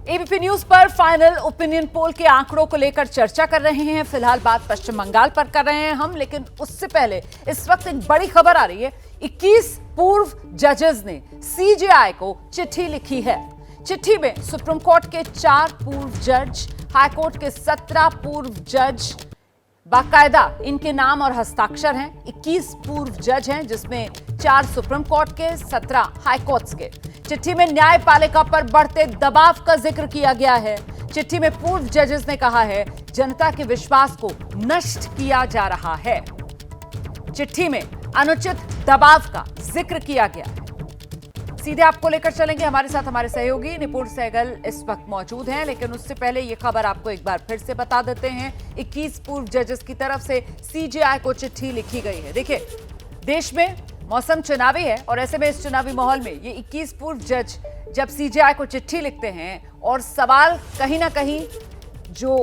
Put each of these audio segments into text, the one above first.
ABP news पर final opinion poll के आंकड़ों को लेकर चर्चा कर रहे हैं। फिलहाल बात पश्चिम बंगाल पर कर रहे हैं हम, लेकिन उससे पहले इस वक्त एक बड़ी खबर आ रही है। 21 पूर्व जजेस ने सीजेआई को चिट्ठी लिखी है। चिट्ठी में सुप्रीम कोर्ट के 4 पूर्व जज, हाईकोर्ट के 17 पूर्व जज, बाकायदा इनके नाम और हस्ताक्षर हैं। 21 पूर्व जज हैं, जिसमें 4 सुप्रीम कोर्ट के, 17 हाईकोर्ट के। चिट्ठी में न्यायपालिका पर बढ़ते दबाव का जिक्र किया गया है। चिट्ठी में पूर्व जजेस ने कहा है, जनता के विश्वास को नष्ट किया जा रहा है। चिट्ठी में अनुचित दबाव का जिक्र किया गया है। सीधे आपको लेकर चलेंगे, हमारे साथ हमारे सहयोगी निपुण सहगल इस वक्त मौजूद हैं, लेकिन उससे पहले ये खबर आपको एक बार फिर से बता देते हैं। 21 पूर्व जजेस की तरफ से सीजेआई को चिट्ठी लिखी गई है। देखिए, देश में मौसम चुनावी है और ऐसे में इस चुनावी माहौल में ये 21 पूर्व जज जब सीजेआई को चिट्ठी लिखते हैं और सवाल कहीं ना कहीं जो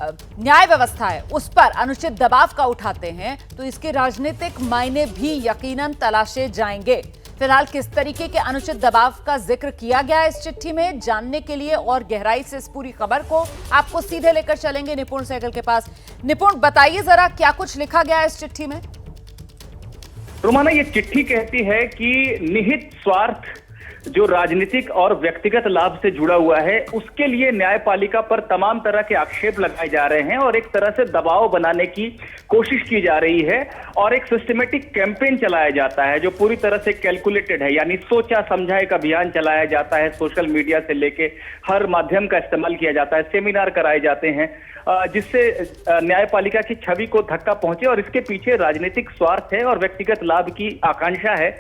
न्याय व्यवस्था है उस पर अनुचित दबाव का उठाते हैं, तो इसके राजनीतिक मायने भी यकीनन तलाशे जाएंगे। फिलहाल किस तरीके के अनुचित दबाव का जिक्र किया गया है इस चिट्ठी में, जानने के लिए और गहराई से इस पूरी खबर को आपको सीधे लेकर चलेंगे निपुण सहगल के पास। निपुण, बताइए जरा क्या कुछ लिखा गया है इस चिट्ठी में। रोमाना, ये चिट्ठी कहती है कि निहित स्वार्थ जो राजनीतिक और व्यक्तिगत लाभ से जुड़ा हुआ है, उसके लिए न्यायपालिका पर तमाम तरह के आक्षेप लगाए जा रहे हैं और एक तरह से दबाव बनाने की कोशिश की जा रही है और एक सिस्टमेटिक कैंपेन चलाया जाता है जो पूरी तरह से कैलकुलेटेड है। यानी सोचा समझा एक अभियान चलाया जाता है। सोशल मीडिया से लेके हर माध्यम का इस्तेमाल किया जाता है, सेमिनार कराए जाते हैं जिससे न्यायपालिका की छवि को धक्का पहुंचे और इसके पीछे राजनीतिक स्वार्थ है और व्यक्तिगत लाभ की आकांक्षा है।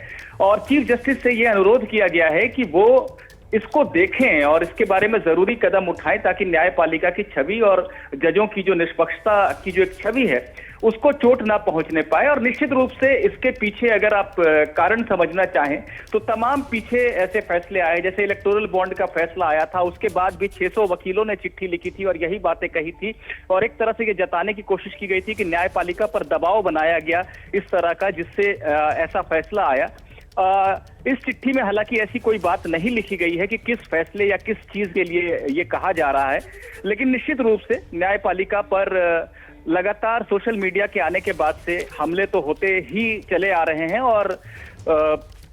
और चीफ जस्टिस से यह अनुरोध किया गया है कि वो इसको देखें और इसके बारे में जरूरी कदम उठाएं ताकि न्यायपालिका की छवि और जजों की जो निष्पक्षता की जो एक छवि है उसको चोट ना पहुंचने पाए। और निश्चित रूप से इसके पीछे अगर आप कारण समझना चाहें तो तमाम पीछे ऐसे फैसले आए, जैसे इलेक्टोरल बॉन्ड का फैसला आया था, उसके बाद भी 600 वकीलों ने चिट्ठी लिखी थी और यही बातें कही थी और एक तरह से ये जताने की कोशिश की गई थी कि न्यायपालिका पर दबाव बनाया गया इस तरह का, जिससे ऐसा फैसला आया। इस चिट्ठी में हालांकि ऐसी कोई बात नहीं लिखी गई है कि किस फैसले या किस चीज के लिए ये कहा जा रहा है, लेकिन निश्चित रूप से न्यायपालिका पर लगातार सोशल मीडिया के आने के बाद से हमले तो होते ही चले आ रहे हैं और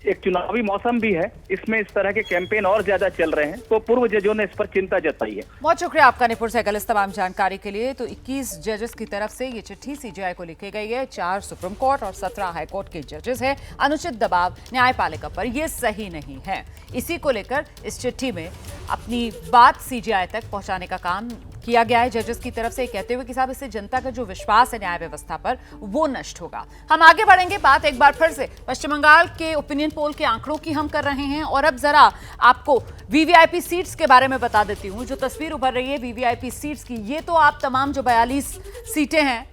एक चुनावी मौसम भी है, इसमें इस तरह के कैंपेन और ज्यादा चल रहे हैं, तो पूर्व जजों ने इस पर चिंता जताई है। बहुत शुक्रिया आपका निपुण सहगल इस तमाम जानकारी के लिए। तो 21 जजेस की तरफ से ये चिट्ठी सीजेआई को लिखी गई है। 4 सुप्रीम कोर्ट और 17 हाईकोर्ट के जजेस हैं। अनुचित दबाव न्यायपालिका पर यह सही नहीं है, इसी को लेकर इस चिट्ठी में अपनी बात सीजेआई तक पहुंचाने का काम किया गया है जजेस की तरफ से, कहते हुए कि साहब इससे जनता का जो विश्वास है न्याय व्यवस्था पर वो नष्ट होगा। हम आगे बढ़ेंगे, बात एक बार फिर से पश्चिम बंगाल के ओपिनियन पोल के आंकड़ों की हम कर रहे हैं और अब जरा आपको वीवीआईपी सीट्स के बारे में बता देती हूं। जो तस्वीर उभर रही है वीवीआईपी सीट्स की, ये तो आप तमाम जो 42 सीटें हैं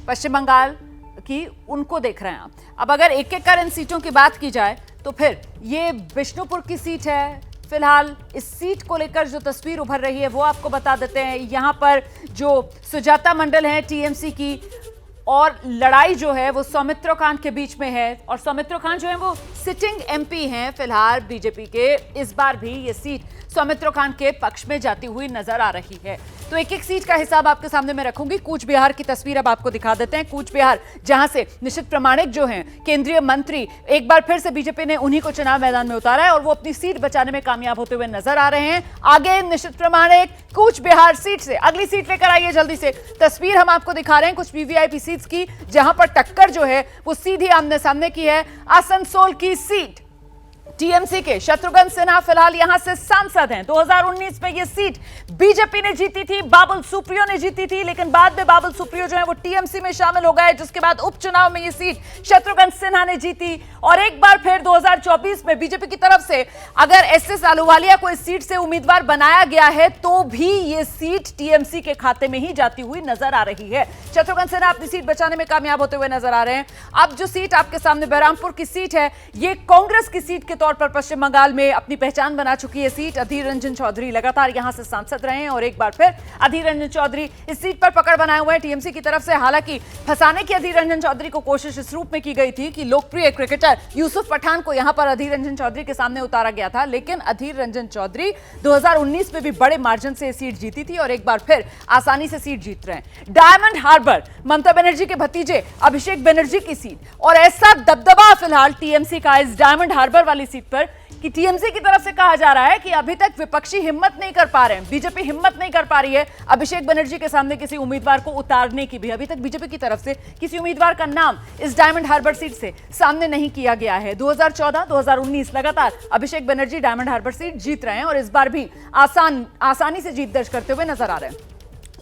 पश्चिम बंगाल की उनको देख रहे हैं आप। अब अगर एक एक कर इन सीटों की बात की जाए तो फिर ये बिष्णुपुर की सीट है। फिलहाल इस सीट को लेकर जो तस्वीर उभर रही है वो आपको बता देते हैं। यहां पर जो सुजाता मंडल है टीएमसी की, और लड़ाई जो है वो सौमित्र खान के बीच में है और सौमित्र खान जो है वो सिटिंग एमपी हैं फिलहाल बीजेपी के। इस बार भी ये सीट सौमित्र खान के पक्ष में जाती हुई नजर आ रही है। तो एक एक सीट का हिसाब आपके सामने मैं रखूंगी। कूच बिहार की तस्वीर अब आपको दिखा देते हैं। कूच बिहार, जहां से निशित प्रामाणिक जो हैं केंद्रीय मंत्री, एक बार फिर से बीजेपी ने उन्हीं को चुनाव मैदान में उतारा है और वो अपनी सीट बचाने में कामयाब होते हुए नजर आ रहे हैं। आगे निशित प्रामाणिक कूच बिहार सीट से अगली सीट लेकर आइए जल्दी से। तस्वीर हम आपको दिखा रहे हैं कुछ वीवीआईपी सीट्स की, जहां पर टक्कर जो है वो सीधी आमने सामने की है। आसनसोल की सीट टीएमसी के शत्रुघ्न सिन्हा फिलहाल यहां से सांसद हैं। 2019 में यह सीट बीजेपी ने जीती थी, बाबुल सुप्रियो ने जीती थी, लेकिन बाद में बाबुल सुप्रियो जो है वो टीएमसी में शामिल हो गए, जिसके बाद उपचुनाव में यह सीट शत्रुघ्न सिन्हा ने जीती। और एक बार फिर 2024 में बीजेपी की तरफ से अगर एसएस अहलूवालिया को इस सीट से उम्मीदवार बनाया गया है तो भी यह सीट टीएमसी के खाते में ही जाती हुई नजर आ रही है। शत्रुघ्न सिन्हा अपनी सीट बचाने में कामयाब होते हुए नजर आ रहे हैं। अब जो सीट आपके सामने बहरामपुर की सीट है, ये कांग्रेस की सीट के तौर तौर पर पश्चिम बंगाल में अपनी पहचान बना चुकी है सीट। अधीर रंजन चौधरी लगातार यहां से सांसद रहे हैं और एक बार फिर अधीर रंजन चौधरी इस सीट पर पकड़ बनाए हुए हैं टीएमसी की तरफ से। हालांकि फंसाने की अधीर रंजन चौधरी को कोशिश इस रूप में की गई थी कि लोकप्रिय क्रिकेटर यूसुफ पठान को यहां पर अधीर रंजन चौधरी के सामने उतारा गया था, लेकिन अधीर रंजन चौधरी 2019 में भी बड़े मार्जिन से सीट जीती थी और एक बार फिर आसानी से सीट जीत रहे हैं। डायमंड हार्बर, ममता बनर्जी के भतीजे अभिषेक बनर्जी की सीट, और ऐसा दबदबा फिलहाल टीएमसी का इस डायमंड हार्बर वाली सीट पर कि टीएमसी की तरफ से कहा जा रहा है कि अभी तक विपक्षी हिम्मत नहीं कर पा रहे हैं, बीजेपी हिम्मत नहीं कर पा रही है अभिषेक बनर्जी के सामने किसी उम्मीदवार को उतारने की भी। अभी तक बीजेपी की तरफ से किसी उम्मीदवार का नाम इस डायमंड हार्बर सीट से सामने नहीं किया गया है। 2014, 2019 लगातार Abhishek Banerjee diamond harbour seat जीत रहे हैं और इस बार भी आसानी से जीत दर्ज करते हुए नजर आ रहे हैं।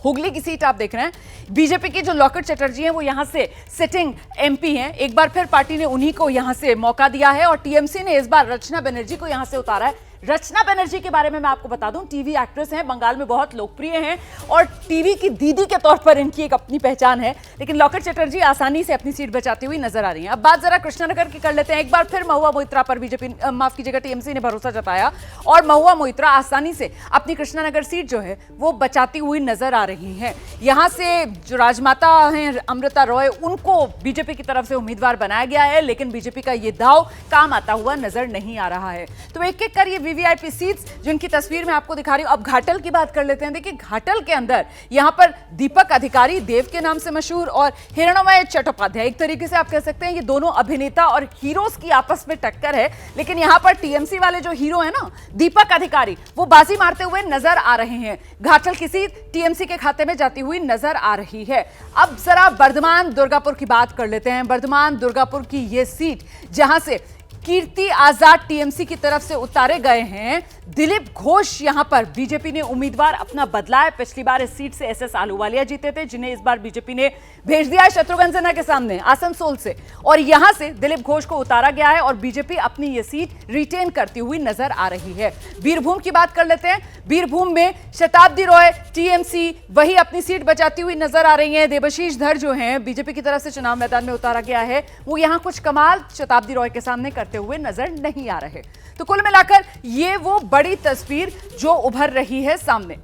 हुगली की सीट आप देख रहे हैं, बीजेपी की जो लॉकेट चटर्जी हैं वो यहां से सिटिंग एमपी हैं। एक बार फिर पार्टी ने उन्हीं को यहां से मौका दिया है और टीएमसी ने इस बार रचना बनर्जी को यहां से उतारा है। रचना बनर्जी के बारे में मैं आपको बता दूं, टीवी एक्ट्रेस हैं, बंगाल में बहुत लोकप्रिय हैं और टीवी की दीदी के तौर पर इनकी एक अपनी पहचान है, लेकिन लॉकेट चटर्जी आसानी से अपनी सीट बचाती हुई नजर आ रही हैं। अब बात जरा कृष्णानगर की कर लेते हैं। एक बार फिर महुआ मोइत्रा पर बीजेपी, माफ कीजिएगा, टीएमसी ने भरोसा जताया और महुआ मोइत्रा आसानी से अपनी कृष्णानगर सीट जो है वो बचाती हुई नजर आ रही है। यहां से जो राजमाता हैं अमृता रॉय, उनको बीजेपी की तरफ से उम्मीदवार बनाया गया है, लेकिन बीजेपी का ये दाव काम आता हुआ नजर नहीं आ रहा है। तो एक एक कर ये वीवीआईपी सीट्स जिनकी तस्वीर मैं आपको दिखा रही हूं। अब घाटल की बात कर लेते हैं। देखिए, घाटल के अंदर यहां पर दीपक अधिकारी, देव के नाम से मशहूर, और हिरणमय चट्टोपाध्याय, एक तरीके से आप कह सकते हैं ये दोनों अभिनेता और हीरोज की आपस में टक्कर है। लेकिन यहां पर टीएमसी वाले जो हीरो है ना, दीपक अधिकारी, वो बाजी मारते हुए नजर आ रहे हैं। घाटल की सीट टीएमसी के खाते में जाती हुई नजर आ रही है। अब जरा बर्धमान दुर्गापुर की बात कर लेते हैं। बर्धमान दुर्गापुर की ये सीट जहां से कीर्ति आजाद टीएमसी की तरफ से उतारे गए हैं, दिलीप घोष यहां पर बीजेपी ने उम्मीदवार अपना बदला है। पिछली बार इस सीट से एसएस आहलूवालिया जीते थे, जिन्हें इस बार बीजेपी ने भेज दिया है शत्रुघ्न सिन्हा के सामने आसनसोल से, और यहां से दिलीप घोष को उतारा गया है और बीजेपी अपनी ये सीट रिटेन करती हुई नजर आ रही है। बीरभूम की बात कर लेते हैं। बीरभूम में शताब्दी रॉय टीएमसी वही अपनी सीट बचाती हुई नजर आ रही है। देवाशीष धर जो हैं बीजेपी की तरफ से चुनाव मैदान में उतारा गया है, वो यहां कुछ कमाल शताब्दी रॉय के सामने करते हुए नजर नहीं आ रहे। तो कुल मिलाकर ये वो बड़ी तस्वीर जो उभर रही है सामने।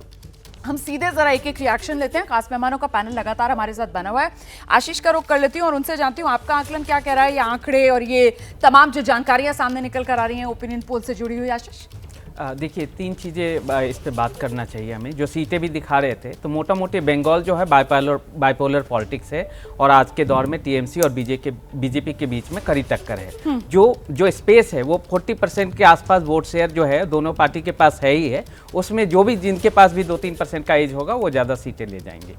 हम सीधे जरा एक एक रिएक्शन लेते हैं। खास मेहमानों का पैनल लगातार हमारे साथ बना हुआ है। आशीष का रुख कर लेती हूँ और उनसे जानती हूँ आपका आकलन क्या कह रहा है, ये आंकड़े और ये तमाम जो जानकारियां सामने निकल कर आ रही हैं ओपिनियन पोल से जुड़ी हुई। आशीष, देखिए, तीन चीज़ें इस पे बात करना चाहिए हमें। जो सीटें भी दिखा रहे थे, तो मोटा मोटी बंगाल जो है बाइपोलर पॉलिटिक्स है और आज के दौर में टीएमसी और बीजेपी के बीच में कड़ी टक्कर है। जो स्पेस है वो 40% के आसपास वोट शेयर जो है दोनों पार्टी के पास है ही है। उसमें जो भी जिनके पास भी 2-3% का एज होगा वो ज़्यादा सीटें ले जाएंगे।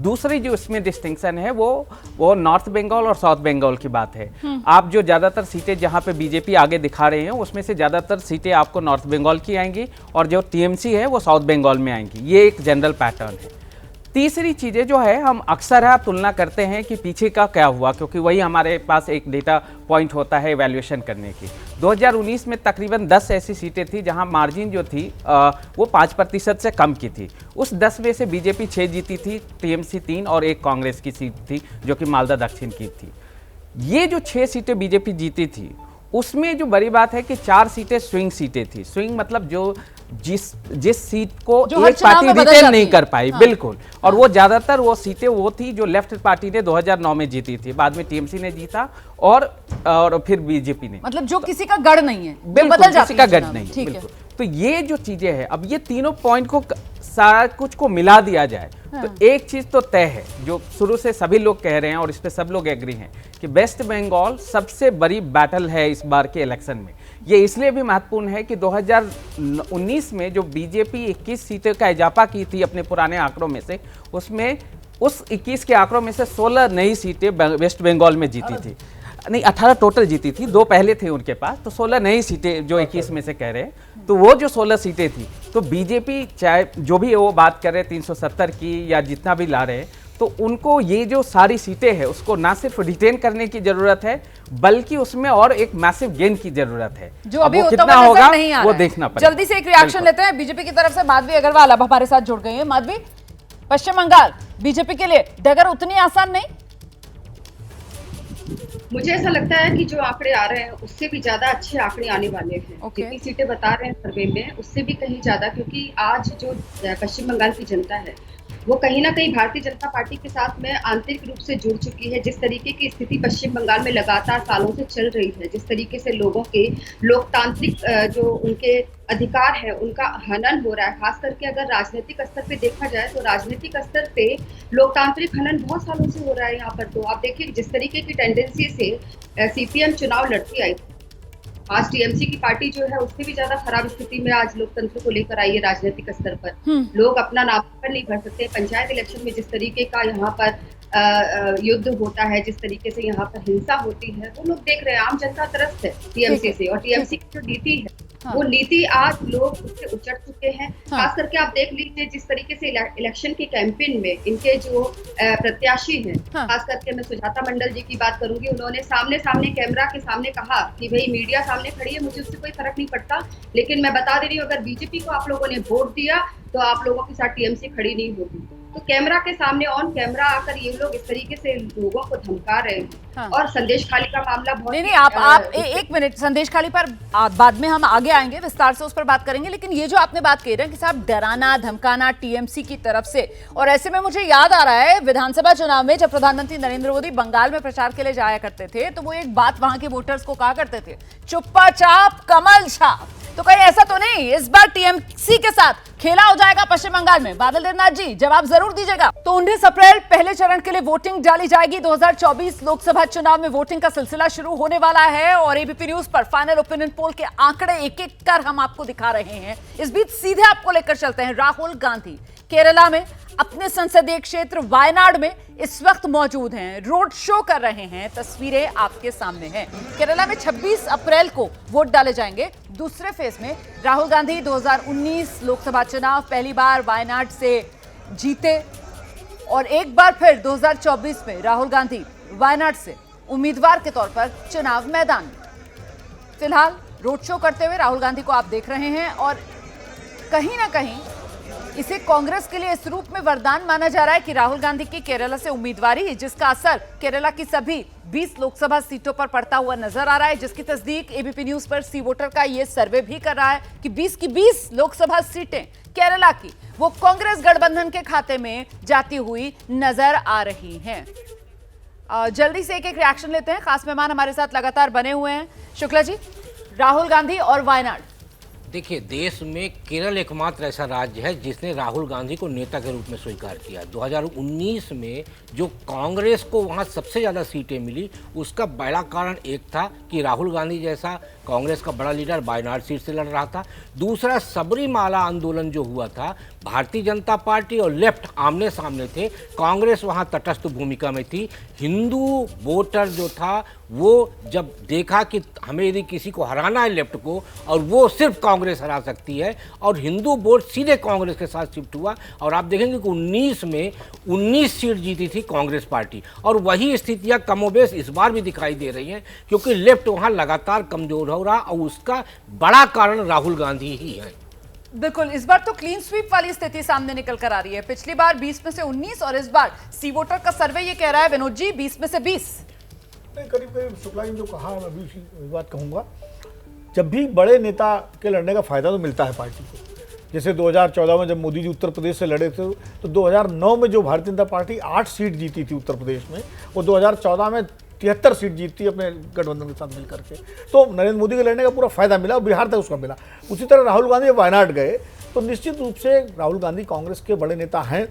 दूसरी जो इसमें डिस्टिंक्शन है वो नॉर्थ बंगाल और साउथ बंगाल की बात है। आप जो ज़्यादातर सीटें जहाँ पे बीजेपी आगे दिखा रहे हैं उसमें से ज़्यादातर सीटें आपको नॉर्थ बंगाल की आएंगी और जो टीएमसी है वो साउथ बंगाल में आएंगी। ये एक जनरल पैटर्न है। तीसरी चीज़ें जो है, हम अक्सर है तुलना करते हैं कि पीछे का क्या हुआ, क्योंकि वही हमारे पास एक डेटा पॉइंट होता है इवैल्यूएशन करने की। 2019 में तकरीबन 10 ऐसी सीटें थी जहां मार्जिन जो थी वो 5% से कम की थी। उस 10 में से बीजेपी 6 जीती थी, टीएमसी 3 और एक कांग्रेस की सीट थी जो कि मालदा दक्षिण की थी। ये जो 6 सीटें बीजेपी जीती थी उसमें जो बड़ी बात है कि 4 सीटें स्विंग सीटें थी। स्विंग मतलब जो जिस सीट को एक पार्टी रिटेन नहीं कर पाई। हाँ। बिल्कुल। और वो ज्यादातर वो सीटें वो थी जो लेफ्ट पार्टी ने 2009 में जीती थी, बाद में टीएमसी ने जीता और फिर बीजेपी ने, मतलब जो किसी का गढ़ नहीं है, बिल्कुल बदल किसी का गढ़ नहीं। बिल्कुल। तो ये जो चीजें हैं, अब ये तीनों पॉइंट को सारा कुछ को मिला दिया जाए। हाँ। तो एक चीज तो तय है जो शुरू से सभी लोग कह रहे हैं और इस पे सब लोग एग्री हैं कि वेस्ट बंगाल सबसे बड़ी बैटल है इस बार के इलेक्शन में। ये इसलिए भी महत्वपूर्ण है कि 2019 में जो बीजेपी 21 सीटों का इजाफा की थी अपने पुराने आंकड़ों में से, उसमें उस 21 के आंकड़ों में से 16 नई सीटें वेस्ट बंगाल में जीती थी। नहीं, 18 टोटल जीती थी, 2 पहले थे उनके पास, तो 16 नई सीटें जो 21 में से कह रहे हैं। तो वो जो 16 सीटें थी, तो बीजेपी चाहे जो भी वो बात कर रहे हैं 370 की या जितना भी ला रहे हैं, तो उनको ये जो सारी सीटें हैं उसको ना सिर्फ रिटेन करने की जरूरत है बल्कि उसमें और एक मैसिव गेन की जरूरत है। जो अभी कितना होगा वो देखना पड़ेगा। जल्दी से एक रिएक्शन लेते हैं बीजेपी की तरफ से। माधवी अग्रवाल अब हमारे साथ जुड़ गई है। माधवी, पश्चिम बंगाल बीजेपी के लिए डगर उतनी आसान नहीं? मुझे ऐसा लगता है कि जो आंकड़े आ रहे हैं उससे भी ज्यादा अच्छे आंकड़े आने वाले हैं। Okay. जितनी सीटें बता रहे हैं सर्वे में उससे भी कहीं ज्यादा, क्योंकि आज जो पश्चिम बंगाल की जनता है वो कहीं ना कहीं भारतीय जनता पार्टी के साथ में आंतरिक रूप से जुड़ चुकी है। जिस तरीके की स्थिति पश्चिम बंगाल में लगातार सालों से चल रही है, जिस तरीके से लोगों के लोकतांत्रिक जो उनके अधिकार है उनका हनन हो रहा है, खास करके अगर राजनीतिक स्तर पे देखा जाए तो राजनीतिक स्तर पे लोकतांत्रिक हनन बहुत सालों से हो रहा है यहाँ पर। तो आप देखिए जिस तरीके की टेंडेंसी से सीपीएम चुनाव लड़ती आई, आज टीएमसी की पार्टी जो है उससे भी ज्यादा खराब स्थिति में आज लोकतंत्र को लेकर आई है राजनीतिक स्तर पर। लोग अपना नामांकन नहीं भर सकते। पंचायत इलेक्शन में जिस तरीके का यहाँ पर युद्ध होता है, जिस तरीके से यहाँ पर हिंसा होती है, वो लोग देख रहे हैं। आम जनता त्रस्त है टीएमसी से, और टीएमसी की जो नीति है वो नीति आज लोग उससे उचट चुके हैं। खास करके आप देख लीजिए जिस तरीके से इलेक्शन के कैंपेन में इनके जो प्रत्याशी हैं, खास करके मैं सुजाता मंडल जी की बात करूंगी, उन्होंने सामने कैमरा के सामने कहा कि भाई मीडिया सामने खड़ी है, मुझे उससे कोई फर्क नहीं पड़ता, लेकिन मैं बता दे रही हूँ अगर बीजेपी को आप लोगों ने वोट दिया तो आप लोगों के साथ टीएमसी खड़ी नहीं होगी। तो कैमरा के सामने ऑन कैमरा आकर ये लोग इस तरीके से लोगों को धमका रहे हैं। और संदेश खाली का मामला बहुत नहीं, आप एक मिनट, संदेश खाली पर बाद में हम आगे आएंगे, विस्तार से उस पर बात करेंगे। लेकिन ये जो आपने बात कही है कि साहब डराना धमकाना टीएमसी की तरफ से, और ऐसे में मुझे याद आ रहा है विधानसभा चुनाव में जब प्रधानमंत्री नरेंद्र मोदी बंगाल में प्रचार के लिए जाया करते थे तो वो एक बात वहां के वोटर्स को कहा करते थे, चुप्पा चाप कमल छाप। तो कहीं ऐसा तो नहीं इस बार टीएमसी के साथ खेला हो जाएगा पश्चिम बंगाल में? बादल देवनाथ जी जवाब जरूर दीजिएगा। तो 19 अप्रैल पहले चरण के लिए वोटिंग डाली जाएगी। 2024 लोकसभा चुनाव में वोटिंग का सिलसिला शुरू होने वाला है और एबीपी न्यूज पर फाइनल ओपिनियन पोल के आंकड़े एक एक कर हम आपको दिखा रहे हैं। इस बीच सीधे आपको लेकर चलते हैं। राहुल गांधी केरला में अपने संसदीय क्षेत्र वायनाड में इस वक्त मौजूद हैं, रोड शो कर रहे हैं। तस्वीरें आपके सामने हैं। केरला में 26 अप्रैल को वोट डाले जाएंगे। दूसरे फेज में राहुल गांधी 2019 लोकसभा चुनाव पहली बार वायनाड से जीते और एक बार फिर 2024 में राहुल गांधी वायनाड से उम्मीदवार के तौर पर चुनाव मैदान में। फिलहाल रोड शो करते हुए राहुल गांधी को आप देख रहे हैं और कहीं ना कहीं इसे कांग्रेस के लिए इस रूप में वरदान माना जा रहा है कि राहुल गांधी की केरला से उम्मीदवारी, जिसका असर केरला की सभी 20 लोकसभा सीटों पर पड़ता हुआ नजर आ रहा है, जिसकी तस्दीक एबीपी न्यूज पर सी वोटर का यह सर्वे भी कर रहा है कि 20 की 20 लोकसभा सीटें केरला की वो कांग्रेस गठबंधन के खाते में जाती हुई नजर आ रही हैं। जल्दी से एक एक रिएक्शन लेते हैं। खास मेहमान हमारे साथ लगातार बने हुए हैं। शुक्ला जी, राहुल गांधी और वायनाड। देखिए, देश में केरल एकमात्र ऐसा राज्य है जिसने राहुल गांधी को नेता के रूप में स्वीकार किया। 2019 में जो कांग्रेस को वहाँ सबसे ज़्यादा सीटें मिली उसका बड़ा कारण एक था कि राहुल गांधी जैसा कांग्रेस का बड़ा लीडर वायनाड सीट से लड़ रहा था। दूसरा, सबरीमाला आंदोलन जो हुआ था, भारतीय जनता पार्टी और लेफ्ट आमने सामने थे, कांग्रेस वहाँ तटस्थ भूमिका में थी। हिंदू वोटर जो था वो जब देखा कि हमें यदि किसी को हराना है लेफ्ट को, और वो सिर्फ कांग्रेस हरा सकती है, और हिंदू वोट सीधे कांग्रेस के साथ शिफ्ट हुआ। और आप देखेंगे कि 19 में 19 सीट जीती थी कांग्रेस पार्टी, और वही स्थितियां कमोबेश इस बार भी दिखाई दे रही हैं, क्योंकि लेफ्ट वहां लगातार कमजोर हो रहा, और उसका बड़ा कारण राहुल गांधी ही है। बिल्कुल, इस बार तो क्लीन स्वीप वाली स्थिति सामने निकल कर आ रही है। पिछली बार 20 में से 19 और इस बार सी वोटर का सर्वे ये कह रहा है विनोद जी 20 में से 20। करीब करीब शुक्ला जी जो कहा, मैं भी इसी बात कहूँगा। जब भी बड़े नेता के लड़ने का फायदा तो मिलता है पार्टी को, जैसे 2014 में जब मोदी जी उत्तर प्रदेश से लड़े थे, तो 2009 में जो भारतीय जनता पार्टी 8 सीट जीती थी उत्तर प्रदेश में, वो 2014 में 73 सीट जीती अपने गठबंधन के साथ मिलकर के। तो नरेंद्र मोदी के लड़ने का पूरा फायदा मिला, और बिहार तक उसका मिला। उसी तरह राहुल गांधी वायनाड गए तो निश्चित रूप से राहुल गांधी कांग्रेस के बड़े नेता हैं,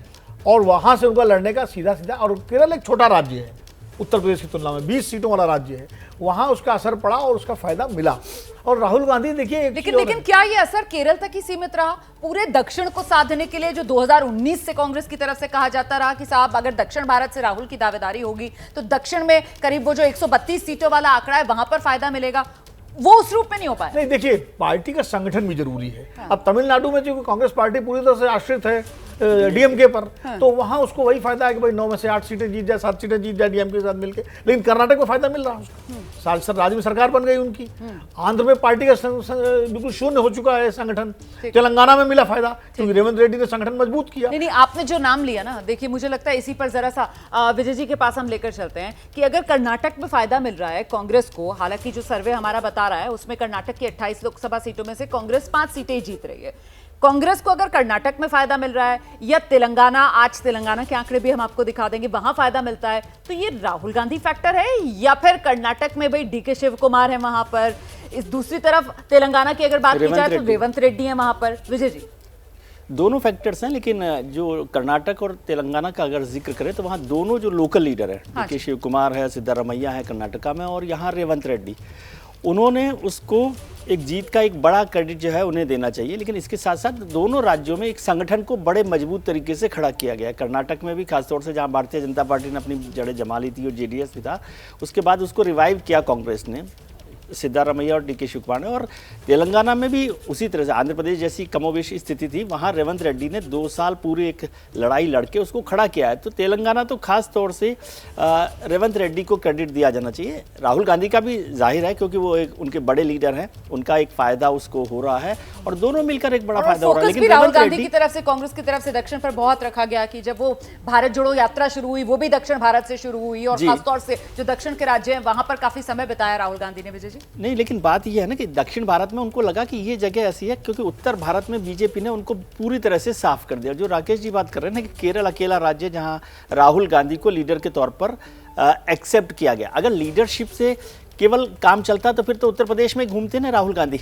और वहाँ से उनका लड़ने का सीधा सीधा, और केरल एक छोटा राज्य है उत्तर प्रदेश की तुलना में, 20 सीटों वाला राज्य है, वहां उसका असर पड़ा और उसका फायदा मिला। और राहुल गांधी देखिए, लेकिन क्या ये असर केरल तक ही सीमित रहा? पूरे दक्षिण को साथ देने के लिए जो 2019 से कांग्रेस की तरफ से कहा जाता रहा कि साहब अगर दक्षिण भारत से राहुल की दावेदारी होगी तो दक्षिण में करीब वो जो 132 सीटों वाला आंकड़ा है वहां पर फायदा मिलेगा, वो उस रूप में नहीं हो पाया। नहीं, देखिए, पार्टी का संगठन भी जरूरी है। अब तमिलनाडु में जो कांग्रेस पार्टी पूरी तरह से आश्रित है, डीएमके पर, तो वहां उसको वही फायदा है कि भाई 9 में से 8 सीटें जीत जाए, 7 सीटें जीत जाए डीएमके के साथ मिलके। लेकिन कर्नाटक में फायदा मिल रहा है उसको, राज्य में सरकार बन गई उनकी। आंध्र में पार्टी का बिल्कुल शून्य हो चुका है संगठन। तेलंगाना में मिला फायदा क्योंकि रेवंत रेड्डी ने संगठन मजबूत किया। नहीं, आपने जो नाम लिया ना, देखिए मुझे लगता है इसी पर जरा सा विजय जी के पास हम लेकर चलते हैं कि अगर कर्नाटक में फायदा मिल रहा है कांग्रेस को, हालांकि जो सर्वे हमारा बता रहा है उसमें कर्नाटक की 28 लोकसभा सीटों में से कांग्रेस 5 सीटें ही जीत रही है। कांग्रेस को अगर कर्नाटक में फायदा मिल रहा है या तेलंगाना, आज तेलंगाना के आंकड़े भी हम आपको दिखा देंगे, वहां फायदा मिलता है, तो ये राहुल गांधी फैक्टर है या फिर कर्नाटक में भाई डीके शिव कुमार है वहां पर, इस दूसरी तरफ तेलंगाना की अगर बात की जाए तो रेवंत रेड्डी है वहां पर। विजय जी, दोनों फैक्टर्स हैं, लेकिन जो कर्नाटक और तेलंगाना का अगर जिक्र करें तो वहाँ दोनों जो लोकल लीडर हैं, डीके शिव कुमार है, सिद्धारमैया है कर्नाटका में, और यहाँ रेवंत रेड्डी, उन्होंने उसको एक जीत का एक बड़ा क्रेडिट जो है उन्हें देना चाहिए। लेकिन इसके साथ साथ दोनों राज्यों में एक संगठन को बड़े मजबूत तरीके से खड़ा किया गया है। कर्नाटक में भी खासतौर से जहाँ भारतीय जनता पार्टी ने अपनी जड़ें जमा ली थी और जेडीएस भी था, उसके बाद उसको रिवाइव किया कांग्रेस ने, सिद्धारमैया और डीके शिव कुमार ने। और तेलंगाना में भी उसी तरह से, आंध्र प्रदेश जैसी कमोबेश स्थिति थी, वहाँ रेवंत रेड्डी ने 2 साल पूरी एक लड़ाई लड़के उसको खड़ा किया है। तो तेलंगाना तो खास तौर से रेवंत रेड्डी को क्रेडिट दिया जाना चाहिए। राहुल गांधी का भी जाहिर है क्योंकि वो एक उनके बड़े लीडर हैं, उनका एक फायदा उसको हो रहा है और दोनों मिलकर एक बड़ा फायदा हो रहा है। लेकिन राहुल गांधी की तरफ से, कांग्रेस की तरफ से दक्षिण पर बहुत रखा गया कि जब वो भारत जोड़ो यात्रा शुरू हुई वो भी दक्षिण भारत से शुरू हुई और खासतौर से जो दक्षिण के राज्य हैं वहां पर काफी समय बिताया राहुल गांधी ने। विजय जी, नहीं, लेकिन बात यह है ना कि दक्षिण भारत में उनको लगा कि ये जगह ऐसी है क्योंकि उत्तर भारत में बीजेपी ने उनको पूरी तरह से साफ कर दिया। जो राकेश जी बात कर रहे हैं ना कि केरल अकेला राज्य जहां राहुल गांधी को लीडर के तौर पर एक्सेप्ट किया गया। अगर लीडरशिप से केवल काम चलता तो फिर तो उत्तर प्रदेश में घूमते ना राहुल गांधी।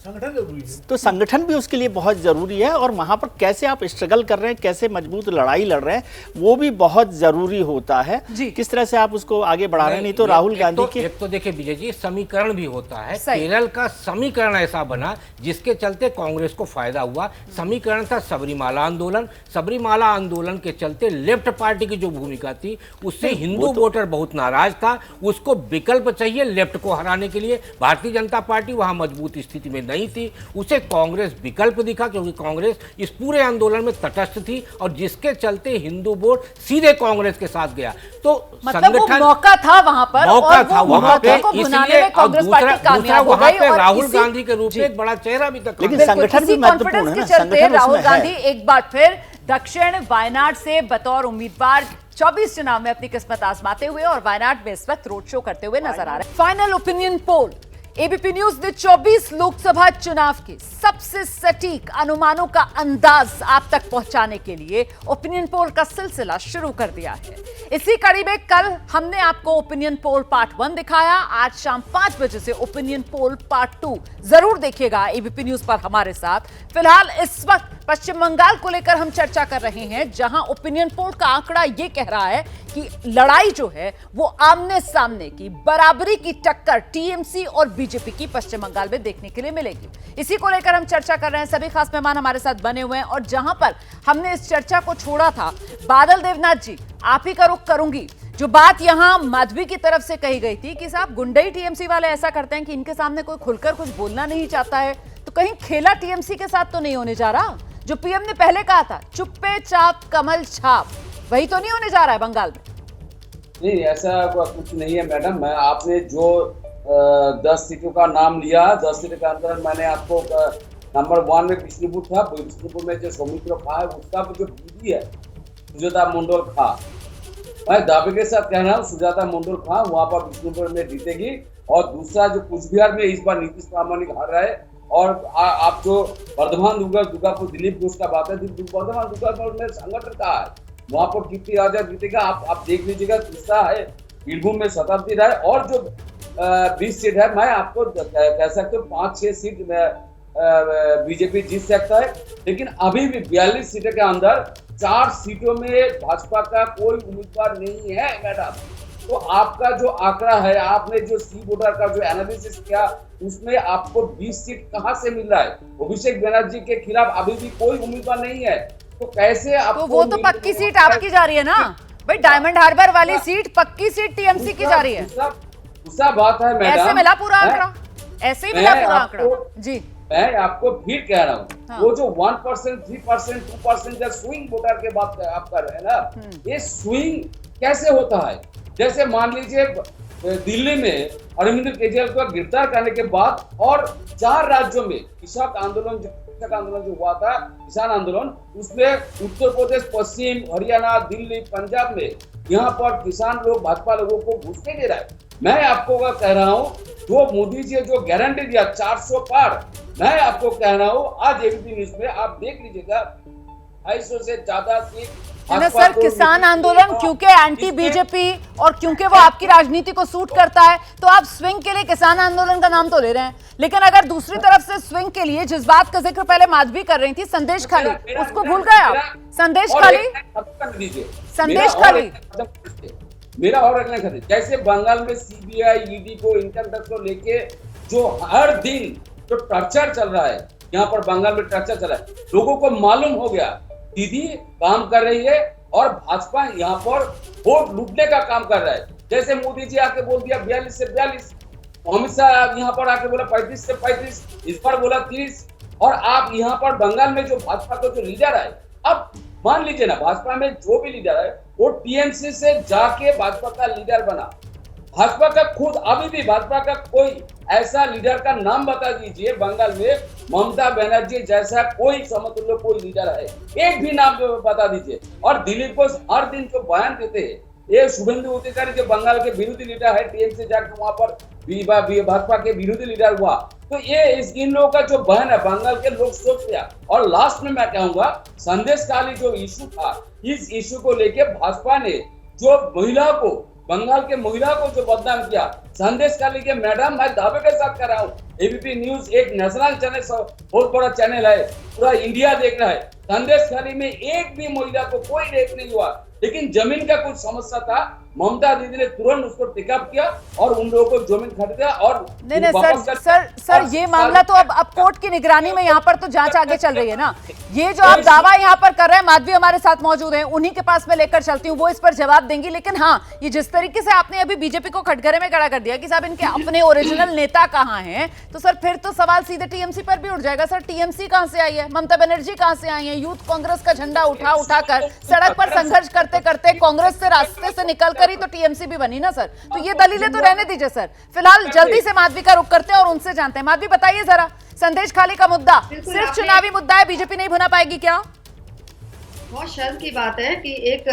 संगठन जरूरी है, तो संगठन भी उसके लिए बहुत जरूरी है और वहां पर कैसे आप स्ट्रगल कर रहे हैं, कैसे मजबूत लड़ाई लड़ रहे हैं, वो भी बहुत जरूरी होता है। किस तरह से आप उसको आगे बढ़ा रहे हैं। नहीं तो राहुल गांधी के एक तो देखिए विजय जी, समीकरण भी होता है। केरल का समीकरण ऐसा बना जिसके चलते कांग्रेस को फायदा हुआ। समीकरण था सबरीमाला आंदोलन। सबरीमाला आंदोलन के चलते लेफ्ट पार्टी की जो भूमिका थी उससे हिंदू वोटर बहुत नाराज था। उसको विकल्प चाहिए लेफ्ट को हराने के लिए। भारतीय जनता पार्टी वहां मजबूत स्थिति में नहीं थी, उसे कांग्रेस विकल्प दिखा क्योंकि कांग्रेस इस पूरे आंदोलन में तटस्थ थी और जिसके चलते हिंदू वोट सीधे कांग्रेस के साथ गया। तो मतलब वो मौका था वहां पर, मौका था वहां पे, इसलिए दूसरा वहां पे राहुल गांधी के रूप में एक बड़ा चेहरा भी तक। लेकिन संगठन भी महत्वपूर्ण है ना, संगठन राहुल गांधी एक बार फिर दक्षिण वायनाड से बतौर उम्मीदवार 24 चुनाव में अपनी किस्मत आजमाते हुए और वायनाड में इस वक्त रोड शो करते हुए नजर आ रहे हैं। Final opinion poll, ABP news ने 24 लोकसभा चुनाव के सबसे सटीक अनुमानों का अंदाज आप तक पहुंचाने के लिए ओपिनियन पोल का सिलसिला शुरू कर दिया है। इसी कड़ी में कल हमने आपको ओपिनियन पोल पार्ट 1 दिखाया। आज शाम 5 बजे से ओपिनियन पोल पार्ट 2 जरूर देखिएगा एबीपी न्यूज पर हमारे साथ। फिलहाल इस वक्त पश्चिम बंगाल को लेकर हम चर्चा कर रहे हैं, जहां ओपिनियन पोल का आंकड़ा यह कह रहा है कि लड़ाई जो है वो आमने सामने की, बराबरी की टक्कर टीएमसी और बीजेपी की पश्चिम बंगाल में देखने के लिए मिलेगी। इसी को लेकर हम चर्चा कर रहे हैं। सभी खास मेहमान हमारे साथ बने हुए हैं और जहां पर हमने इस चर्चा को छोड़ा था, बादल देवनाथ जी आप ही का रुख करूंगी। जो बात यहां माधवी की तरफ से कही गई थी कि साहब गुंडई टीएमसी वाले ऐसा करते हैं कि इनके सामने कोई खुलकर कुछ बोलना नहीं चाहता है, तो कहीं खेला टीएमसी के साथ तो नहीं होने जा रहा? जो पीएम ने पहले कहा था चुप्पे चाप कमल छाप, वही तो नहीं होने जा रहा है बंगाल में? नहीं, ऐसा कुछ नहीं है मैडम। मैं आपने जो 10 सीटों का नाम लिया, 10 सीटों के अंदर मैंने आपको नंबर 1 में बिष्णुपुर था। बिष्णुपुर में जो सौमित्र खा है उसका जो बीवी है सुजाता मंडल खा, मैं दावे के साथ कह रहा हूँ सुजाता मंडल खा वहाँ पर बिष्णुपुर में जीतेगी। और दूसरा जो कुचबिहार में इस बार नीतीश प्रामाणिक हार रहा है। और आप जो वर्धमान दुर्गापुर दिलीप घोष का बात है, वर्धमान दुर्गापुर में संगठन कहा है, वहाँ पर कीर्ति राजा जीतेगा। आप देख लीजिएगा। तीसरा है बीरभूम में शताब्दी राय। और जो 20 सीट है, मैं आपको कह सकता हूँ 5-6 सीट बीजेपी जीत सकता है। लेकिन अभी भी 42 सीटों के अंदर 4 सीटों में भाजपा का कोई उम्मीदवार नहीं है मैडम। तो आपका जो आंकड़ा है, आपने जो सी वोटर का जो एनालिसिस किया, उसमें आपको 20 सीट कहां से मिल रहा है? अभिषेक बनर्जी के खिलाफ अभी भी कोई उम्मीदवार नहीं है, तो कैसे आपको? तो वो तो पक्की सीट आपकी जा रही है ना भाई, डायमंड हार्बर वाली सीट पक्की सीट टीएमसी की जा रही है। दूसरा बात है मैडम, ऐसे मिला पूरा आंकड़ा, ऐसे ही मिला पूरा आंकड़ा जी। मैं आपको फिर कह रहा हूँ, हाँ। वो जो 1%, 3%, 2% या स्विंग वोटर के बात आप कर रहे हैं ना, ये स्विंग कैसे होता है? जैसे मान लीजिए दिल्ली में अरविंद केजरीवाल को गिरफ्तार करने के बाद और 4 राज्यों में कृषक आंदोलन जो हुआ था, किसान आंदोलन, उसमें उत्तर प्रदेश, पश्चिम हरियाणा, दिल्ली, पंजाब में यहाँ पर किसान लोग भाजपा लोगों को घुस नहीं दे रहा है। मैं आपको कह रहा हूँ, जो मोदी जी जो गारंटी दिया 400 पार, मैं आपको कह रहा हूँ आज एबीपी न्यूज में आप देख लीजिएगा 250 से ज्यादा सीट सर किसान आंदोलन क्योंकि एंटी बीजेपी और क्योंकि वो आपकी राजनीति को सूट करता है, तो आप स्विंग के लिए किसान आंदोलन का नाम तो ले रहे हैं, लेकिन अगर दूसरी तरफ से स्विंग के लिए जिस बात का जिक्र पहले माधवी कर रही थी, संदेश खाली, उसको भूल गए आप? संदेश खाली, संदेश खाली। मेरा और अगला खतरे, जैसे बंगाल में सीबीआई, ईडी को, इनकम टैक्स को लेके जो हर दिन जो टर्चर चल रहा है, यहाँ पर बंगाल में टर्चर चल रहा है, लोगों को मालूम हो गया दीदी काम कर रही है और भाजपा यहाँ पर वोट लूटने का काम कर रहा है। जैसे मोदी जी आके बोल दिया 42 से 42, अमित शाह यहाँ पर आके बोला 35 से 35, इस पर बोला 30, और आप यहाँ पर बंगाल में जो भाजपा का जो लीडर है, अब मान लीजिए ना भाजपा में जो भी लीडर है वो टीएमसी से जाके भाजपा का लीडर बना। भाजपा का खुद अभी भी भाजपा का कोई ऐसा लीडर का नाम बता दीजिए बंगाल में, ममता बनर्जी जैसा कोई समतुल्य कोई लीडर है, एक भी नाम बता दीजिए। और दिलीप को हर दिन जो बयान देते हैं, ये शुभेंदु अधिकारी जो बंगाल के विरोधी लीडर है, टीएमसी जाकर वहां पर भाजपा के विरोधी लीडर हुआ, तो ये इन लोगों का जो बयान है बंगाल के लोग सोच लिया। और लास्ट में मैं कहूंगा संदेश खाली जो इशू था, इस इशू को लेके भाजपा ने जो महिला को, बंगाल के महिला को जो बदनाम किया, संदेश खाली के मैडम, मैं दावे के साथ कर रहा हूँ, एबीपी न्यूज एक नेशनल चैनल, बहुत बड़ा चैनल है, पूरा इंडिया देख रहा है, संदेश खाली में एक भी महिला को कोई रेप नहीं हुआ, लेकिन जमीन का कुछ समस्या था, ममता दीदी ने तुरंत उसको टेकअप किया और उन लोगों को जमीन खरीदा। और नहीं सर ये मामला तो अब कोर्ट की निगरानी में यहाँ पर तो जांच आगे चल रही है ना। ये जो आप दावा यहाँ पर कर रहे हैं, माधवी हमारे साथ मौजूद हैं, उन्हीं के पास मैं लेकर चलती हूँ, वो इस पर जवाब देंगी। लेकिन हाँ, ये जिस तरीके से आपने अभी बीजेपी को कटघरे में खड़ा कर दिया कि साहब इनके अपने ओरिजिनल नेता कहाँ हैं, तो सर फिर तो सवाल सीधे टीएमसी पर भी उठ जाएगा। सर टीएमसी कहाँ से आई है, ममता बनर्जी कहाँ से आई है? यूथ कांग्रेस का झंडा उठा उठाकर सड़क पर संघर्ष करते करते कांग्रेस से रास्ते से निकलकर ही तो टीएमसी भी बनी ना सर। तो ये दलीलें तो रहने दीजिए सर, फिलहाल जल्दी से माधवी का रुख करते हैं और उनसे जानते हैं। माधवी बताइए जरा, संदेश खाली का मुद्दा सिर्फ चुनावी मुद्दा है, बीजेपी नहीं भुना पाएगी क्या? बहुत शर्म की बात है कि एक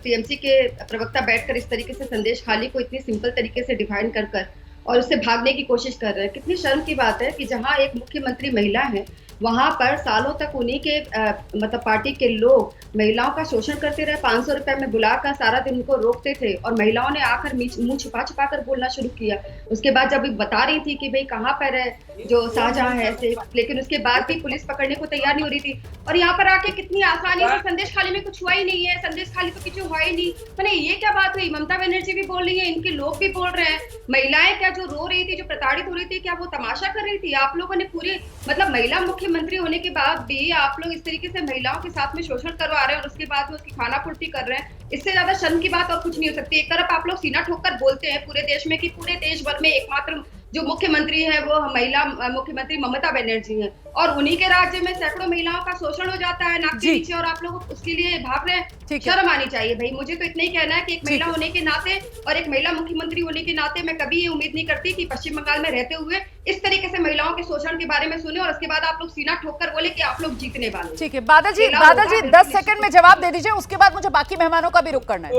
टीएमसी के प्रवक्ता बैठकर इस तरीके से संदेश खाली को इतनी सिंपल तरीके से डिफाइन कर और उससे भागने की कोशिश कर रहे हैं। कितनी शर्म की बात है कि जहां एक मुख्यमंत्री महिला है, वहां पर सालों तक उन्हीं के मतलब पार्टी के लोग महिलाओं का शोषण करते रहे, 500 रुपए में बुलाकर सारा दिन उनको रोकते थे और महिलाओं ने आकर मुंह छुपा छुपा कर बोलना शुरू किया। उसके बाद जब बता रही थी कि भाई कहाँ पर है जो शाहजहां है ऐसे, लेकिन उसके बाद भी पुलिस पकड़ने को तैयार नहीं हो रही थी। और यहाँ पर आके कितनी आसानी से संदेश खाली में कुछ हुआ ही नहीं है, संदेश खाली तो कुछ हुआ ही नहीं। मैंने ये क्या बात हुई? ममता बनर्जी भी बोल रही है, इनके लोग भी बोल रहे हैं, महिलाएं क्या जो रो रही थी, जो प्रताड़ित हो रही थी, क्या वो तमाशा कर रही थी? आप लोगों ने पूरे मतलब महिला मुख्यमंत्री होने के बाद भी आप लोग इस तरीके से महिलाओं के साथ में शोषण करवा रहे हैं और उसके बाद में उसकी खाना पूर्ति कर रहे हैं। इससे ज्यादा शर्म की बात और कुछ नहीं हो सकती। एक तरफ आप लोग सीना ठोककर बोलते हैं पूरे देश में कि पूरे देश भर में एकमात्र जो मुख्यमंत्री है वो महिला मुख्यमंत्री ममता बनर्जी है और उन्हीं के राज्य में सैकड़ों महिलाओं का शोषण हो जाता है नाक के नीचे और आप लोग उसके लिए भाग रहे हैं। शर्म आनी चाहिए भाई। मुझे तो इतना ही कहना है कि एक महिला होने के नाते और एक महिला मुख्यमंत्री होने के नाते मैं कभी ये उम्मीद नहीं करती कि पश्चिम बंगाल में रहते हुए इस तरीके से महिलाओं के शोषण के बारे में सुने और उसके बाद आप लोग सीना ठोककर बोले कि आप लोग जीतने वाले। ठीक है बादल जी 10 सेकंड में जवाब दे दीजिए, उसके बाद मुझे बाकी मेहमानों का भी रुख करना है।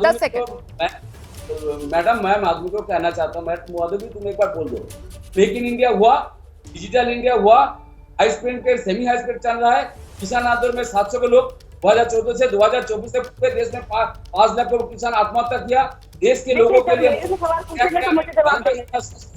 10 सेकंड। मैडम मैं माधवी को कहना चाहता हूँ, माधवी तुम एक बार बोल दो, मेक इन इंडिया हुआ, डिजिटल इंडिया हुआ, हाई स्पीड पे सेमी हाई स्पीड चल रहा है, किसान आंदोलन में 700 के लोग 2014 से 2024 से पूरे देश में 5 लाख करोड़ किसान आत्महत्या किया। देश के लोगों के लिए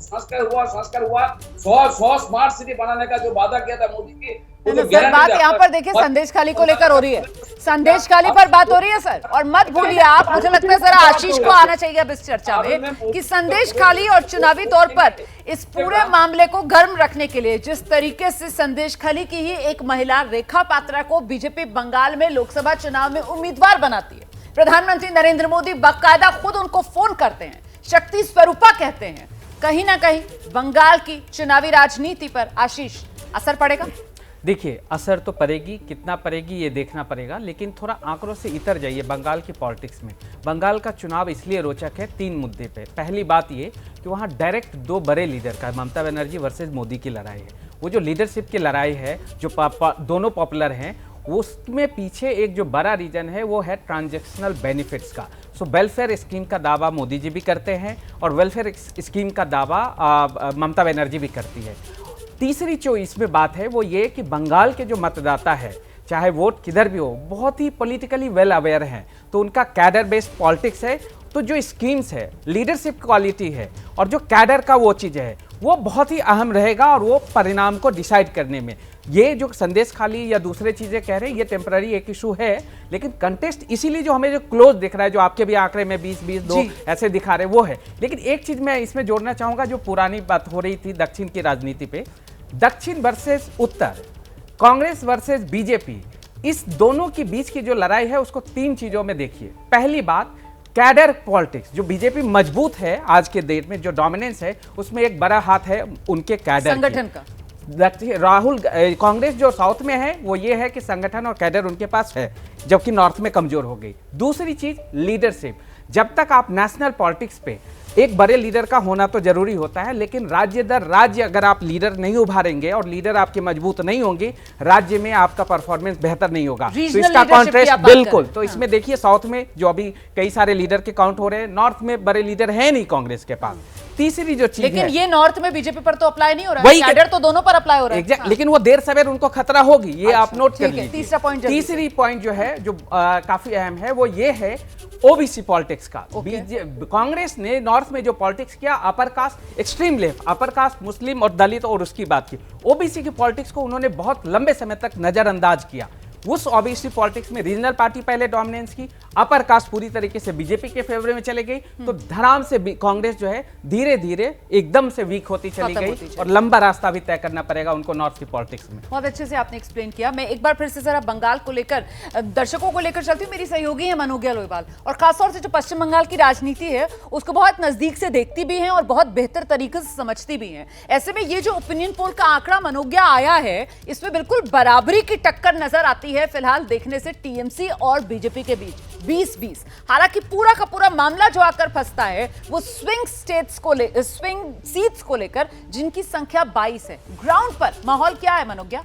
संस्कार हुआ 100 स्मार्ट सिटी बनाने का जो वादा किया था मोदी की, सर बात यहाँ पर देखिए संदेश खाली को लेकर हो रही है, संदेश खाली पर बात हो रही है सर। और मत भूलिए आप, मुझे लगता है जरा आशीष को आना चाहिए अब इस चर्चा में कि संदेश खाली और चुनावी तौर पर इस पूरे मामले को गर्म रखने के लिए जिस तरीके से संदेश खाली की ही एक महिला रेखा पात्रा को बीजेपी बंगाल में लोकसभा चुनाव में उम्मीदवार बनाती है, प्रधानमंत्री नरेंद्र मोदी बाकायदा खुद उनको फोन करते हैं, शक्ति स्वरूपा कहते हैं। कहीं ना कहीं बंगाल की चुनावी राजनीति पर आशीष असर पड़ेगा? देखिए, असर तो पड़ेगी, कितना पड़ेगी ये देखना पड़ेगा, लेकिन थोड़ा आंकड़ों से इतर जाइए बंगाल की पॉलिटिक्स में। बंगाल का चुनाव इसलिए रोचक है 3 मुद्दे पे। पहली बात ये कि वहाँ डायरेक्ट 2 बड़े लीडर का, ममता बनर्जी वर्सेस मोदी की लड़ाई है। वो जो लीडरशिप की लड़ाई है, जो दोनों पॉपुलर हैं, उसमें पीछे एक जो बड़ा रीजन है वो है ट्रांजैक्शनल बेनिफिट्स का। सो वेलफेयर स्कीम का दावा मोदी जी भी करते हैं और वेलफेयर स्कीम का दावा ममता बनर्जी भी करती है। तीसरी जो इसमें बात है वो ये कि बंगाल के जो मतदाता है, चाहे वोट किधर भी हो, बहुत ही पॉलिटिकली वेल अवेयर हैं, तो उनका कैडर बेस्ड पॉलिटिक्स है। तो जो स्कीम्स है, लीडरशिप क्वालिटी है और जो कैडर का वो चीज़ है, वो बहुत ही अहम रहेगा और वो परिणाम को डिसाइड करने में। ये जो संदेश खाली या दूसरे चीज़ें कह रहे हैं, ये टेम्पररी एक इशू है, लेकिन कंटेस्ट इसीलिए जो हमें जो क्लोज दिख रहा है, जो आपके भी आंकड़े में 20-22 ऐसे दिखा रहे हैं, वो है। लेकिन एक चीज़ मैं इसमें जोड़ना चाहूँगा, जो पुरानी बात हो रही थी दक्षिण की राजनीति पे, दक्षिण वर्सेस उत्तर, कांग्रेस वर्सेस बीजेपी, इस दोनों के बीच की जो लड़ाई है उसको 3 चीज़ों में देखिए। पहली बात, कैडर पॉलिटिक्स, जो बीजेपी मजबूत है आज के डेट में, जो डोमिनेंस है, उसमें एक बड़ा हाथ है उनके कैडर संगठन का। राहुल कांग्रेस जो साउथ में है वो ये है कि संगठन और कैडर उनके पास है, जबकि नॉर्थ में कमजोर हो गई। दूसरी चीज लीडरशिप। जब तक आप नेशनल पॉलिटिक्स पे एक बड़े लीडर का होना तो जरूरी होता है, लेकिन राज्य दर राज्य अगर आप लीडर नहीं उभारेंगे और लीडर आपके मजबूत नहीं होंगे, राज्य में आपका परफॉर्मेंस बेहतर नहीं होगा। तो इसका कॉन्ट्रास्ट बिल्कुल, तो इसमें देखिए साउथ में जो अभी कई सारे लीडर के काउंट हो रहे हैं, नॉर्थ में बड़े लीडर है नहीं कांग्रेस के पास। तीसरी जो चीज लेकिन है, ये नॉर्थ में बीजेपी पर तो अप्लाई नहीं हो रहा है, कैडर तो दोनों पर अप्लाई हो रहा है। लेकिन वो देर सवेर उनको खतरा होगी, ये आप नोट कर लीजिए। तीसरा पॉइंट, तीसरी पॉइंट जो है, जो काफी अहम है, वो ये है ओबीसी पॉलिटिक्स का। कांग्रेस ने नॉर्थ में जो पॉलिटिक्स किया, upper caste, extreme left, upper caste, मुस्लिम और दलित और उसकी बात की, ओबीसी की पॉलिटिक्स को उन्होंने बहुत लंबे समय तक नजरअंदाज किया। उस ओबीसी पॉलिटिक्स में रीजनल पार्टी पहले डोमिनेंस की, अपर कास्ट पूरी तरीके से बीजेपी के फेवर में चले गई, तो धड़ाम से कांग्रेस जो है धीरे धीरे एकदम से वीक होती चली गई और लंबा रास्ता भी तय करना पड़ेगा उनको नॉर्थ की पॉलिटिक्स में। बहुत अच्छे से आपने एक्सप्लेन किया। मैं एक बार फिर से जरा बंगाल को लेकर दर्शकों को लेकर चलती हूँ। मेरी सहयोगी है मनोज्ञा लोईवाल, और खासतौर से जो पश्चिम बंगाल की राजनीति है उसको बहुत नजदीक से देखती भी हैं और बहुत बेहतर तरीके से समझती भी हैं। ऐसे में ये जो ओपिनियन पोल का आंकड़ा मनोज्ञा आया है, इसमें बिल्कुल बराबरी की टक्कर नजर आती है फिलहाल देखने से टीएमसी और बीजेपी के बीच 20-20। हालांकि पूरा का पूरा मामला जो आकर फंसता है वो स्विंग सीट्स को लेकर, जिनकी संख्या 22 है। ग्राउंड पर माहौल क्या है मनोज्ञा?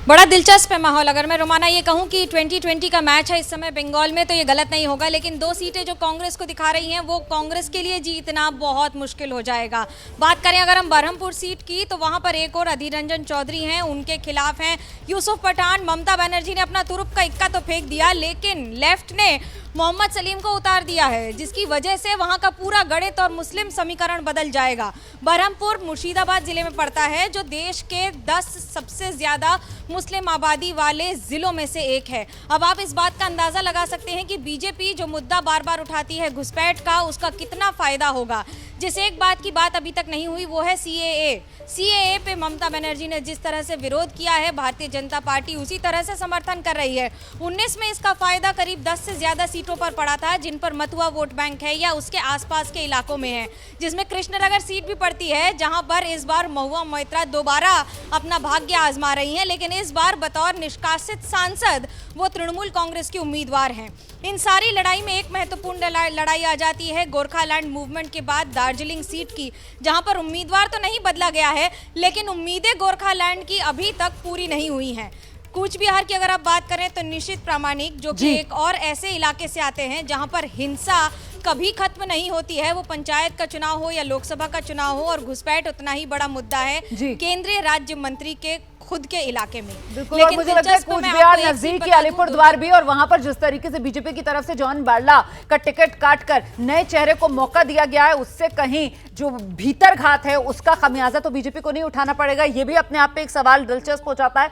बड़ा दिलचस्प है माहौल। अगर मैं रोमाना ये कहूं कि 2020 का मैच है इस समय बंगाल में, तो ये गलत नहीं होगा, लेकिन 2 सीटें जो कांग्रेस को दिखा रही हैं वो कांग्रेस के लिए जीतना बहुत मुश्किल हो जाएगा। बात करें अगर हम बरहमपुर सीट की, तो वहां पर एक और अधीर रंजन चौधरी हैं, उनके खिलाफ हैं यूसुफ पठान। ममता बनर्जी ने अपना तुरुप का इक्का तो फेंक दिया, लेकिन लेफ्ट ने मोहम्मद सलीम को उतार दिया है, जिसकी वजह से वहां का पूरा गणित और मुस्लिम समीकरण बदल जाएगा। बरहमपुर मुर्शिदाबाद जिले में पड़ता है, जो देश के 10 सबसे ज्यादा मुस्लिम आबादी वाले जिलों में से एक है। अब आप इस बात का अंदाजा लगा सकते हैं कि बीजेपी जो मुद्दा बार बार उठाती है घुसपैठ का, उसका कितना फायदा होगा। जिस एक बात की बात अभी तक नहीं हुई वो है सीएए पे ममता बनर्जी ने जिस तरह से विरोध किया है, भारतीय जनता पार्टी उसी तरह से समर्थन कर रही है। 19 में इसका फायदा करीब 10 से ज्यादा सीटों पर पड़ा था, जिन पर मथुआ वोट बैंक है या उसके आसपास के इलाकों में है, जिसमें कृष्णनगर सीट भी पड़ती है, जहां पर इस बार महुआ मोइत्रा दोबारा अपना भाग्य आजमा रही हैं, लेकिन इस बार बतौर निष्कासित सांसद वो तृणमूल कांग्रेस की उम्मीदवार हैं। इन सारी लड़ाई में एक महत्वपूर्ण लड़ाई आ जाती है गोरखालैंड मूवमेंट के बाद दार्जिलिंग सीट की, जहां पर उम्मीदवार तो नहीं बदला गया है, लेकिन उम्मीदें गोरखालैंड की अभी तक पूरी नहीं हुई हैं। कूच बिहार की अगर आप बात करें तो निशित प्रामाणिक, जो कि एक और ऐसे इलाके से आते हैं जहां पर हिंसा कभी खत्म नहीं होती है, वो पंचायत का चुनाव हो या लोकसभा का चुनाव हो, और घुसपैठ उतना ही बड़ा मुद्दा है केंद्रीय राज्य मंत्री के खुद के इलाके में। लेकिन मुझे लगता है कूच बिहार नजदीक अलीपुरद्वार भी, और वहां पर जिस तरीके से बीजेपी की तरफ से जॉन बारला का टिकट काटकर नए चेहरे को मौका दिया गया है, उससे कहीं जो भीतर घात है उसका खमियाजा तो बीजेपी को नहीं उठाना पड़ेगा। ये भी अपने आप में एक सवाल दिलचस्प हो जाता है।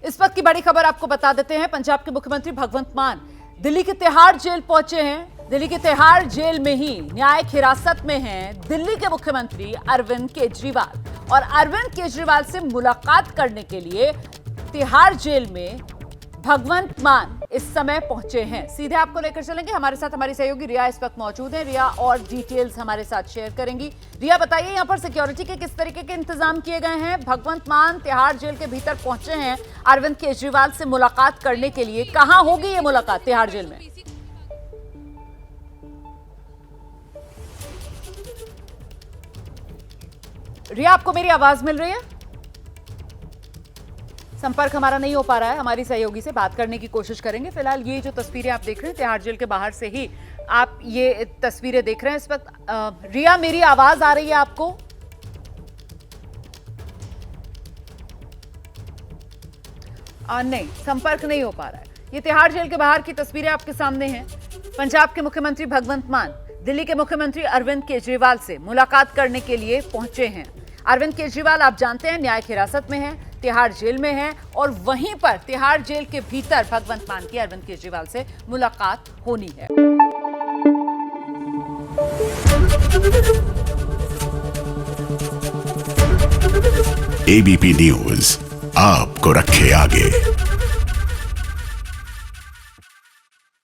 इस वक्त की बड़ी खबर आपको बता देते हैं। पंजाब के मुख्यमंत्री भगवंत मान दिल्ली के तिहाड़ जेल पहुंचे हैं। दिल्ली के तिहाड़ जेल में ही न्यायिक हिरासत में हैं दिल्ली के मुख्यमंत्री अरविंद केजरीवाल, और अरविंद केजरीवाल से मुलाकात करने के लिए तिहाड़ जेल में भगवंत मान इस समय पहुंचे हैं। सीधे आपको लेकर चलेंगे, हमारे साथ हमारी सहयोगी रिया इस वक्त मौजूद है। रिया और डिटेल्स हमारे साथ शेयर करेंगी। रिया बताइए, यहाँ पर सिक्योरिटी के किस तरीके के इंतजाम किए गए हैं? भगवंत मान तिहाड़ जेल के भीतर पहुंचे हैं अरविंद केजरीवाल से मुलाकात करने के लिए। कहां होगी ये मुलाकात तिहाड़ जेल में? रिया, आपको मेरी आवाज मिल रही है? संपर्क हमारा नहीं हो पा रहा है, हमारी सहयोगी से बात करने की कोशिश करेंगे। फिलहाल ये जो तस्वीरें आप देख रहे हैं तिहाड़ जेल के बाहर से ही आप ये तस्वीरें देख रहे हैं इस वक्त। रिया, मेरी आवाज आ रही है आपको? नहीं, संपर्क नहीं हो पा रहा है। ये तिहाड़ जेल के बाहर की तस्वीरें आपके सामने हैं। पंजाब के मुख्यमंत्री भगवंत मान दिल्ली के मुख्यमंत्री अरविंद केजरीवाल से मुलाकात करने के लिए पहुंचे हैं। अरविंद केजरीवाल आप जानते हैं न्यायिक हिरासत में हैं, तिहाड़ जेल में हैं और वहीं पर तिहाड़ जेल के भीतर भगवंत मान की अरविंद केजरीवाल से मुलाकात होनी है। एबीपी न्यूज आपको रखे आगे।